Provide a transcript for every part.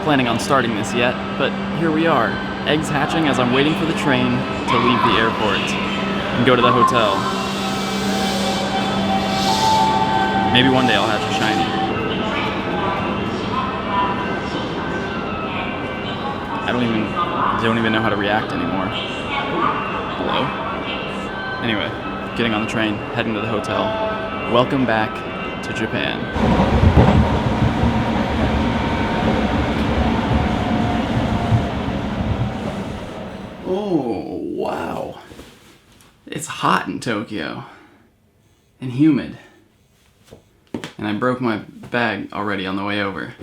planning on starting this yet, but here we are. Eggs hatching as I'm waiting for the train to leave the airport and go to the hotel. Maybe one day I'll hatch a shiny. I don't even know how to react anymore. Hello? Anyway, getting on the train, heading to the hotel. Welcome back to Japan. Oh, wow. It's hot in Tokyo. And humid. And I broke my bag already on the way over.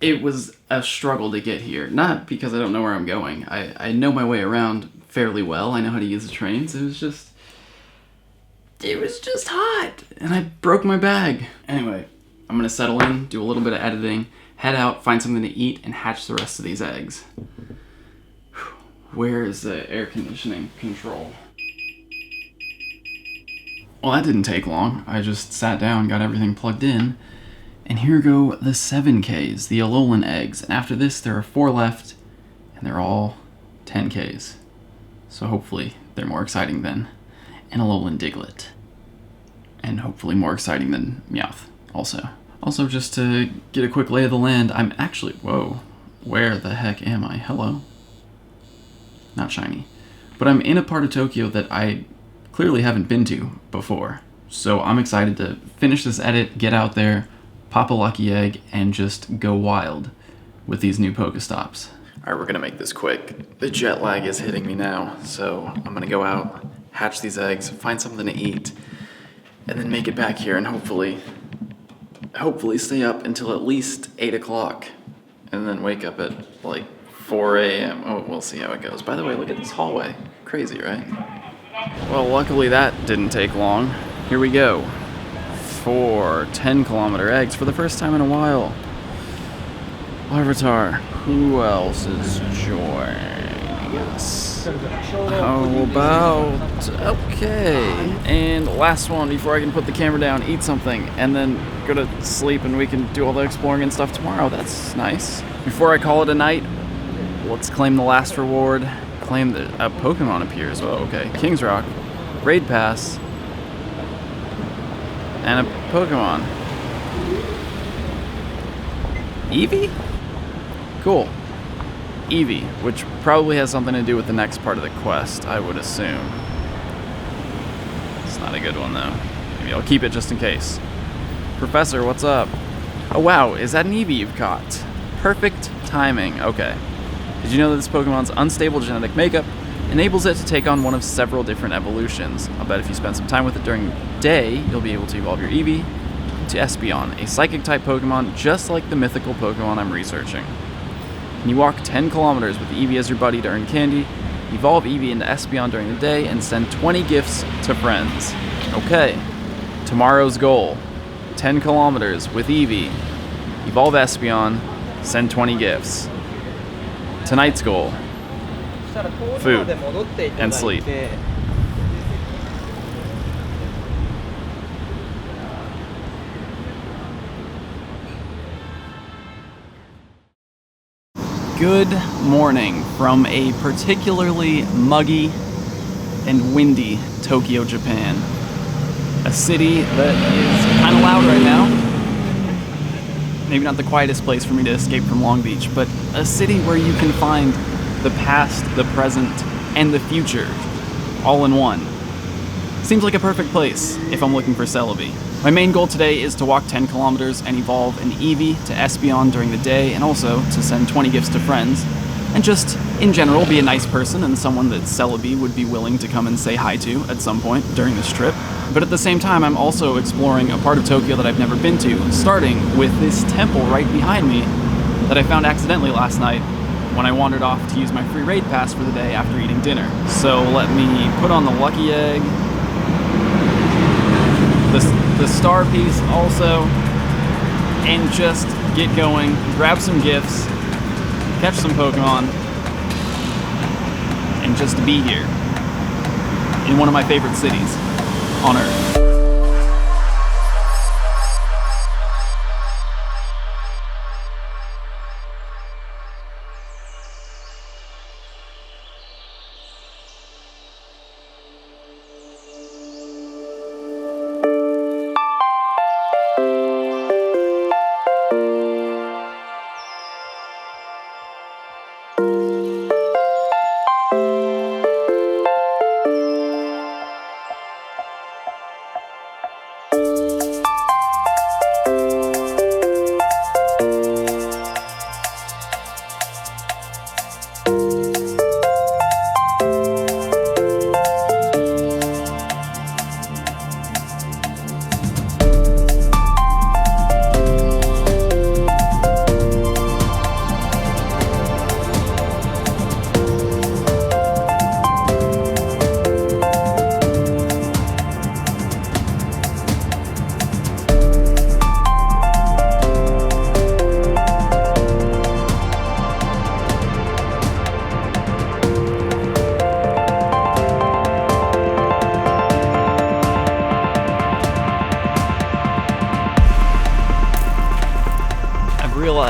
It was a struggle to get here. Not because I don't know where I'm going. I know my way around fairly well. I know how to use the trains. It was just hot. And I broke my bag. Anyway, I'm gonna settle in, do a little bit of editing, head out, find something to eat, and hatch the rest of these eggs. Where is the air conditioning control? Well, that didn't take long. I just sat down, got everything plugged in, and here go the 7Ks, the Alolan eggs. And after this, there are 4 left, and they're all 10Ks. So hopefully, they're more exciting than an Alolan Diglett. And hopefully more exciting than Meowth, also. Also, just to get a quick lay of the land, I'm actually... Whoa. Where the heck am I? Hello? Not shiny. But I'm in a part of Tokyo that I clearly haven't been to before. So I'm excited to finish this edit, get out there, pop a lucky egg, and just go wild with these new Pokestops. Alright, we're gonna make this quick. The jet lag is hitting me now, so I'm gonna go out, hatch these eggs, find something to eat, and then make it back here and hopefully stay up until at least 8 o'clock, and then wake up at like 4 a.m. Oh, we'll see how it goes. By the way, look at this hallway. Crazy, right? Well, luckily that didn't take long. Here we go. 4 10-kilometer eggs for the first time in a while. Larvitar, who else is joining us? How about... Okay. And last one before I can put the camera down, eat something, and then go to sleep and we can do all the exploring and stuff tomorrow. That's nice. Before I call it a night, let's claim the last reward. Claim that a Pokemon appears. Oh, okay. King's Rock, Raid Pass, and a Pokemon. Eevee? Cool. Eevee, which probably has something to do with the next part of the quest, I would assume. It's not a good one, though. Maybe I'll keep it just in case. Professor, what's up? Oh, wow, is that an Eevee you've caught? Perfect timing. Okay. Did you know that this Pokemon's unstable genetic makeup enables it to take on one of several different evolutions? I'll bet if you spend some time with it during the day, you'll be able to evolve your Eevee to Espeon, a Psychic-type Pokemon just like the mythical Pokemon I'm researching. Can you walk 10 kilometers with Eevee as your buddy to earn candy, evolve Eevee into Espeon during the day, and send 20 gifts to friends? Okay, tomorrow's goal, 10 kilometers with Eevee, evolve Espeon, send 20 gifts. Tonight's goal, food and sleep. Good morning from a particularly muggy and windy Tokyo, Japan. A city that is kind of loud right now. Maybe not the quietest place for me to escape from Long Beach, but a city where you can find the past, the present, and the future all in one. Seems like a perfect place if I'm looking for Celebi. My main goal today is to walk 10 kilometers and evolve an Eevee to Espeon during the day, and also to send 20 gifts to friends, and just, in general, be a nice person and someone that Celebi would be willing to come and say hi to at some point during this trip. But at the same time, I'm also exploring a part of Tokyo that I've never been to, starting with this temple right behind me that I found accidentally last night when I wandered off to use my free raid pass for the day after eating dinner. So let me put on the lucky egg, the star piece also, and just get going, grab some gifts, catch some Pokemon, and just be here in one of my favorite cities on Earth.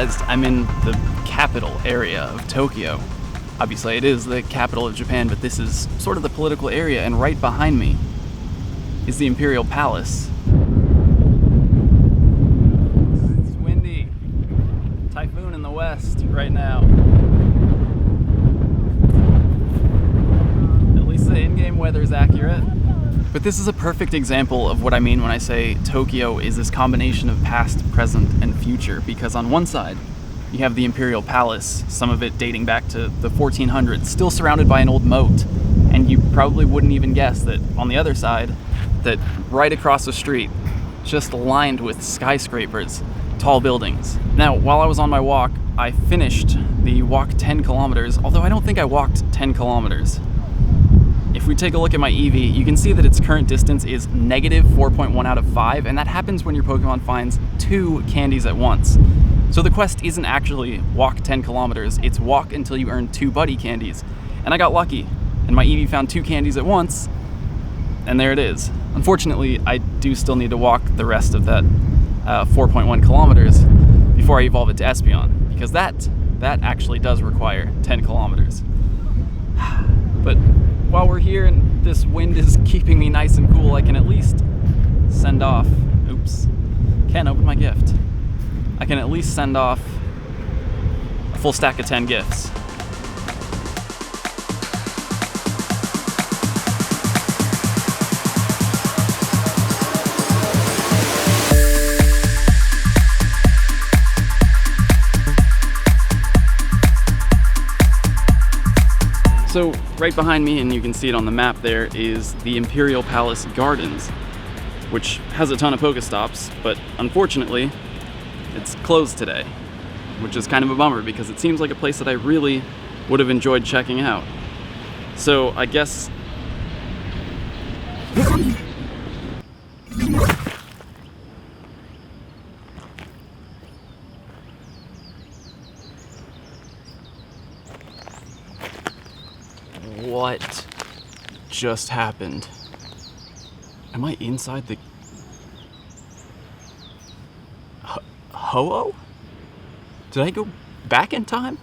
realized I'm in the capital area of Tokyo. Obviously, it is the capital of Japan, but this is sort of the political area, and right behind me is the Imperial Palace. It's windy. Typhoon in the west right now. At least the in-game weather is accurate. But this is a perfect example of what I mean when I say Tokyo is this combination of past, present, and future, because on one side, you have the Imperial Palace, some of it dating back to the 1400s, still surrounded by an old moat, and you probably wouldn't even guess that on the other side, that right across the street, just lined with skyscrapers, tall buildings. Now, while I was on my walk, I finished the walk 10 kilometers, although I don't think I walked 10 kilometers. If we take a look at my EV, you can see that its current distance is negative 4.1 out of 5, and that happens when your Pokemon finds 2 candies at once. So the quest isn't actually walk 10 kilometers, it's walk until you earn 2 buddy candies. And I got lucky, and my EV found 2 candies at once, and there it is. Unfortunately, I do still need to walk the rest of that 4.1 kilometers before I evolve it to Espeon, because that actually does require 10 kilometers. But while we're here and this wind is keeping me nice and cool, I can at least send off, oops, can't open my gift. I can at least send off a full stack of 10 gifts. So right behind me, and you can see it on the map there, is the Imperial Palace Gardens, which has a ton of Pokestops, but unfortunately, it's closed today, which is kind of a bummer because it seems like a place that I really would have enjoyed checking out. So I guess... What just happened? Am I inside the... Ho-Oh? Did I go back in time?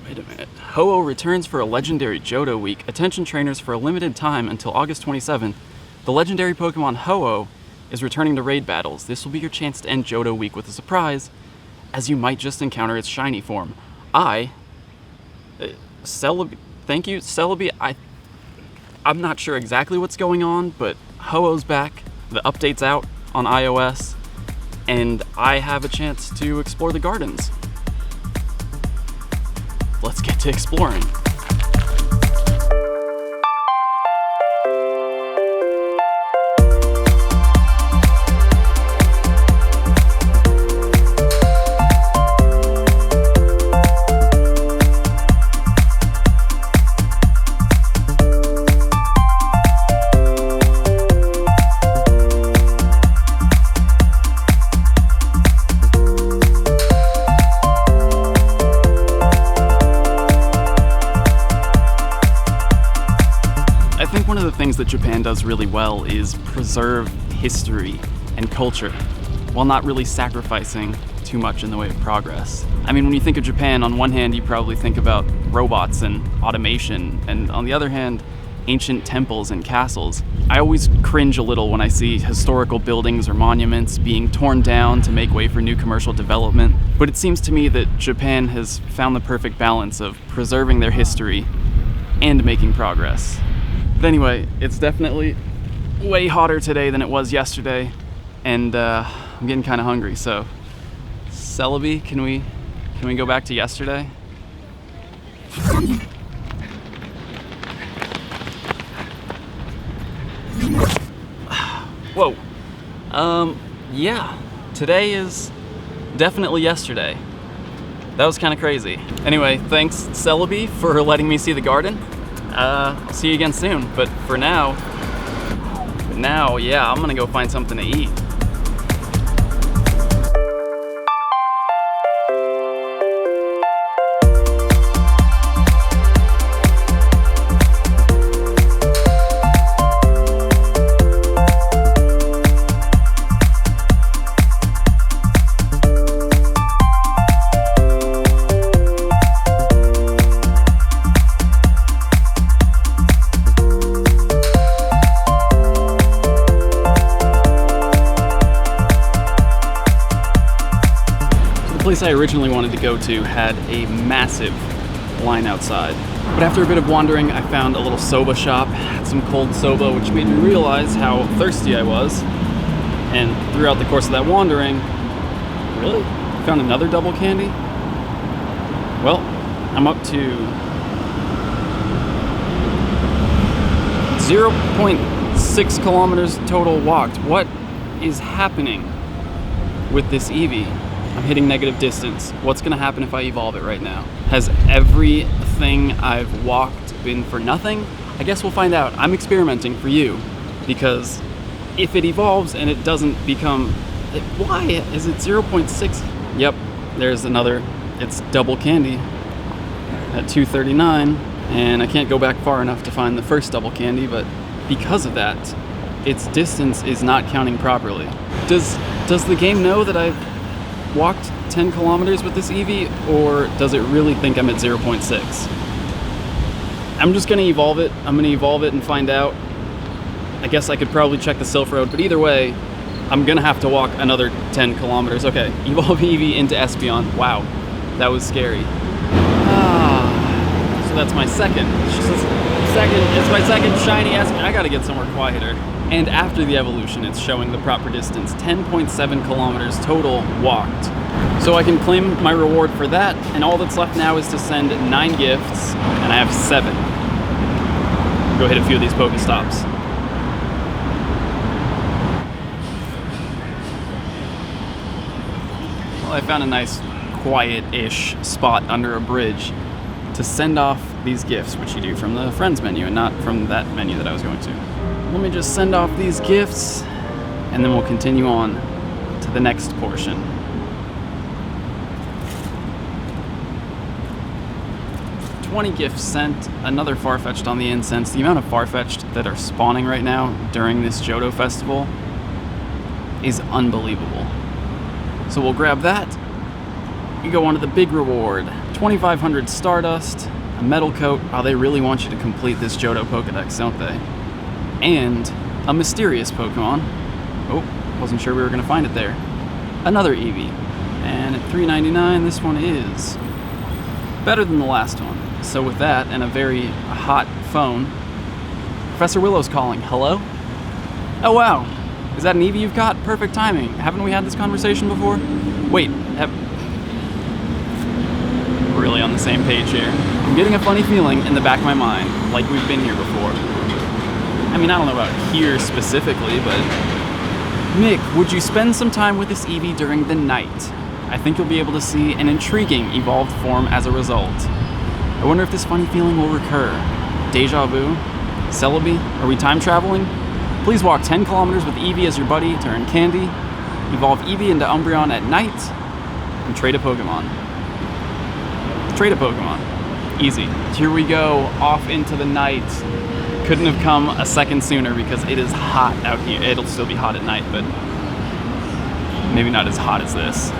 Wait a minute. Ho-Oh returns for a legendary Johto week. Attention trainers, for a limited time until August 27th. The legendary Pokemon Ho-Oh is returning to raid battles. This will be your chance to end Johto week with a surprise, as you might just encounter its shiny form. Celebi... Thank you, Celebi. I'm not sure exactly what's going on, but Ho-Oh's back, the update's out on iOS, and I have a chance to explore the gardens. Let's get to exploring. One of the things that Japan does really well is preserve history and culture, while not really sacrificing too much in the way of progress. I mean, when you think of Japan, on one hand, you probably think about robots and automation, and on the other hand, ancient temples and castles. I always cringe a little when I see historical buildings or monuments being torn down to make way for new commercial development, but it seems to me that Japan has found the perfect balance of preserving their history and making progress. But anyway, it's definitely way hotter today than it was yesterday, and I'm getting kind of hungry, so Celebi, can we go back to yesterday? Whoa. Yeah, today is definitely yesterday. That was kind of crazy. Anyway, thanks Celebi for letting me see the garden. I'll see you again soon, but for now, yeah, I'm gonna go find something to eat. place I originally wanted to go to had a massive line outside. But after a bit of wandering, I found a little soba shop, had some cold soba, which made me realize how thirsty I was. And throughout the course of that wandering, really? Found another double candy? Well, I'm up to 0.6 kilometers total walked. What is happening with this Eevee? I'm hitting negative distance. What's gonna happen if I evolve it right now? Has everything I've walked been for nothing? I guess we'll find out. I'm experimenting for you, because if it evolves and it doesn't become... Why is it 0.6? Yep, there's another. It's double candy at 239, and I can't go back far enough to find the first double candy, but because of that, its distance is not counting properly. Does the game know that I've walked 10 kilometers with this Eevee, or does it really think I'm at 0.6? I'm just gonna evolve it. I'm gonna evolve it and find out. I guess I could probably check the Sylph Road, but either way, I'm gonna have to walk another 10 kilometers. Okay, evolve Eevee into Espeon. Wow, that was scary. So that's my second. It's my second shiny Espeon. I gotta get somewhere quieter. And after the evolution, it's showing the proper distance, 10.7 kilometers total walked. So I can claim my reward for that, and all that's left now is to send 9 gifts, and I have 7. Go hit a few of these Pokestops. Well, I found a nice, quiet-ish spot under a bridge to send off these gifts, which you do from the Friends menu and not from that menu that I was going to. Let me just send off these gifts, and then we'll continue on to the next portion. $20 gifts sent, another Farfetch'd on the incense. The amount of Farfetch'd that are spawning right now during this Johto festival is unbelievable. So we'll grab that. We go on to the big reward. 2,500 Stardust, a Metal Coat. Oh, they really want you to complete this Johto Pokedex, don't they? And a mysterious Pokemon. Oh, wasn't sure we were gonna find it there. Another Eevee. And at $3.99, this one is better than the last one. So with that, and a very hot phone, Professor Willow's calling. Hello? Oh wow, is that an Eevee you've got? Perfect timing. Haven't we had this conversation before? Wait, we're really on the same page here. I'm getting a funny feeling in the back of my mind, like we've been here before. I mean, I don't know about here specifically, but... Mick, would you spend some time with this Eevee during the night? I think you'll be able to see an intriguing evolved form as a result. I wonder if this funny feeling will recur. Deja vu? Celebi? Are we time traveling? Please walk 10 kilometers with Eevee as your buddy to earn candy, evolve Eevee into Umbreon at night, and trade a Pokemon. Trade a Pokemon. Easy. Here we go, off into the night. Couldn't have come a second sooner because it is hot out here. It'll still be hot at night, but maybe not as hot as this.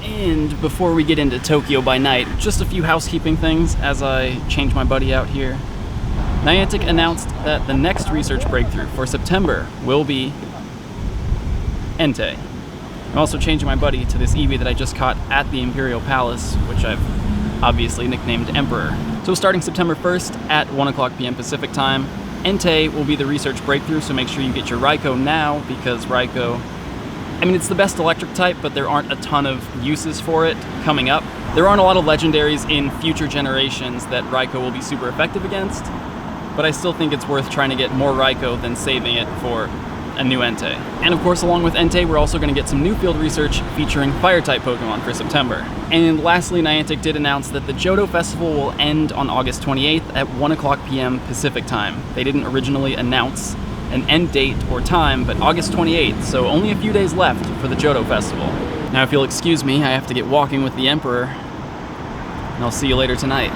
And before we get into Tokyo by night, just a few housekeeping things as I change my buddy out here. Niantic announced that the next research breakthrough for September will be Entei. I'm also changing my buddy to this Eevee that I just caught at the Imperial Palace, which I've obviously nicknamed Emperor. So starting September 1st at 1:00 p.m. Pacific time, Entei will be the research breakthrough, so make sure you get your Raikou now, because Raikou, I mean, it's the best electric type, but there aren't a ton of uses for it coming up. There aren't a lot of legendaries in future generations that Raikou will be super effective against, but I still think it's worth trying to get more Raikou than saving it for a new Entei. And of course, along with Entei, we're also going to get some new field research featuring Fire-type Pokemon for September. And lastly, Niantic did announce that the Johto Festival will end on August 28th at 1:00 p.m. Pacific time. They didn't originally announce an end date or time, but August 28th, so only a few days left for the Johto Festival. Now, if you'll excuse me, I have to get walking with the Emperor, and I'll see you later tonight.